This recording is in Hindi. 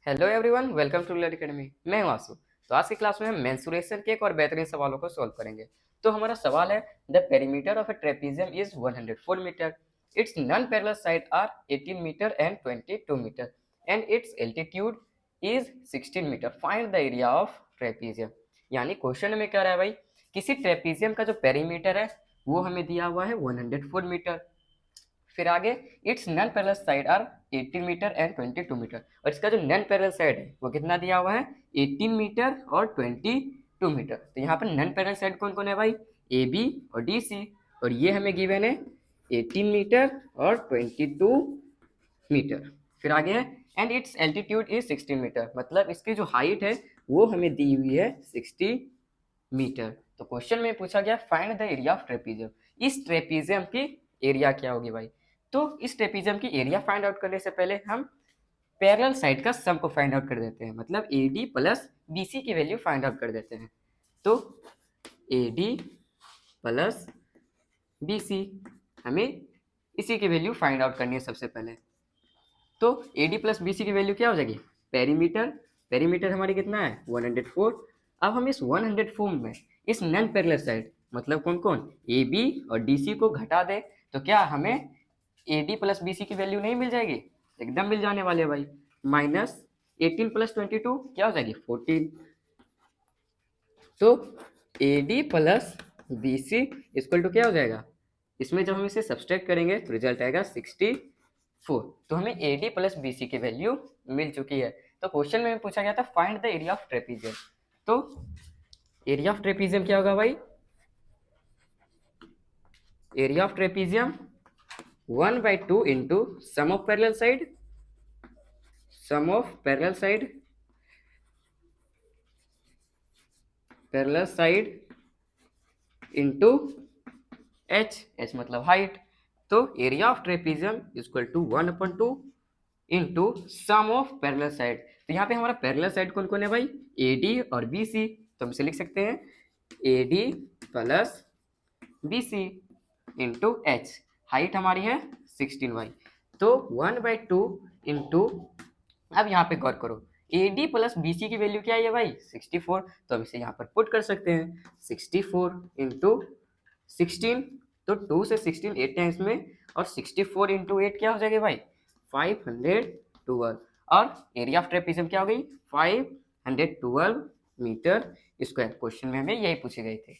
Hello everyone, welcome to learn academy. मैं हूं आसू। तो आज की क्लास में हम मेंसुरेशन के एक और बेहतरीन सवालों को सॉल्व करेंगे। तो हमारा सवाल है, the perimeter of a trapezium is 104 metre, its non parallel side are 18 metre and 22 metre and its altitude is 16 metre, find the area of trapezium. यानी क्वेश्चन में क्या रहा है भाई, किसी ट्रेपीजियम का जो पेरीमीटर है वो हमें दिया हुआ है 104 मीटर। फिर आगे its non parallel side are 18 metre and 22 metre, और इसका जो नॉन पैरेलल साइड है वो कितना दिया हुआ है 18 मीटर और 22 मीटर। तो यहाँ पर नॉन पैरेलल साइड कौन कौन है भाई, ए बी और डी सी, और ये हमें गिवन है 18 मीटर और 22 मीटर। फिर आगे है and its altitude is 16 metre, मतलब इसकी जो हाइट है वो हमें दी हुई है 60 मीटर। तो क्वेश्चन में पूछा गया find the area of trapezium, इस ट्रेपीजियम की एरिया क्या होगी भाई। तो इस ट्रेपीजियम की एरिया फाइंड आउट करने से पहले हम पैरेलल साइड का सम को फाइंड आउट कर देते हैं, मतलब A D plus B C की वैल्यू फाइंड आउट कर देते हैं। तो A D plus B C, हमें इसी की वैल्यू फाइंड आउट करनी है सबसे पहले। तो A D plus B C की वैल्यू क्या हो जाएगी, पेरीमीटर, पेरीमीटर हमारी कितना है 104। अब हम इस 104 में इस नॉन पैरेलल साइड मतलब कौन कौन, ए बी और डी सी को घटा दे तो क्या हमें A D plus B C की वैल्यू नहीं मिल जाएगी, एकदम मिल जाने वाले भाई। माइनस 18 प्लस 22 क्या हो जाएगी 14। तो A D plus B C equal to क्या हो जाएगा, इसमें जब हम इसे सब्सट्रैक्ट करेंगे तो रिजल्ट आएगा 64। तो हमें A D plus B C की वैल्यू मिल चुकी है। तो क्वेश्चन में पूछा गया था find the area of trapezium. तो एरिया ऑफ ट्रेपीजियम क्या होगा भाई, area of trapezium 1/2 into sum of parallel side, sum of parallel side, parallel side into H, H मतलब हाइट। तो area of trapezium equal to 1/2 into sum of parallel side. तो यहाँ पे हमारा पैरेलल साइड कौन कौन है भाई, ए डी और बी सी। तो हम इसे लिख सकते हैं A D plus B C into H, height हमारी है 16y। तो 1/2 इंटू, अब यहाँ पे गौर करो A D plus B C की वैल्यू क्या है भाई 64, तो हम इसे यहाँ पर पुट कर सकते हैं 64 इंटू 16। तो 2 से 16 8 टाइम्स में, और 64 इंटू 8 क्या हो जाएगा भाई 512। और एरिया ऑफ ट्रेपीजियम क्या हो गई 512 मीटर स्क्वायर। क्वेश्चन में हमें यही पूछे गए थे।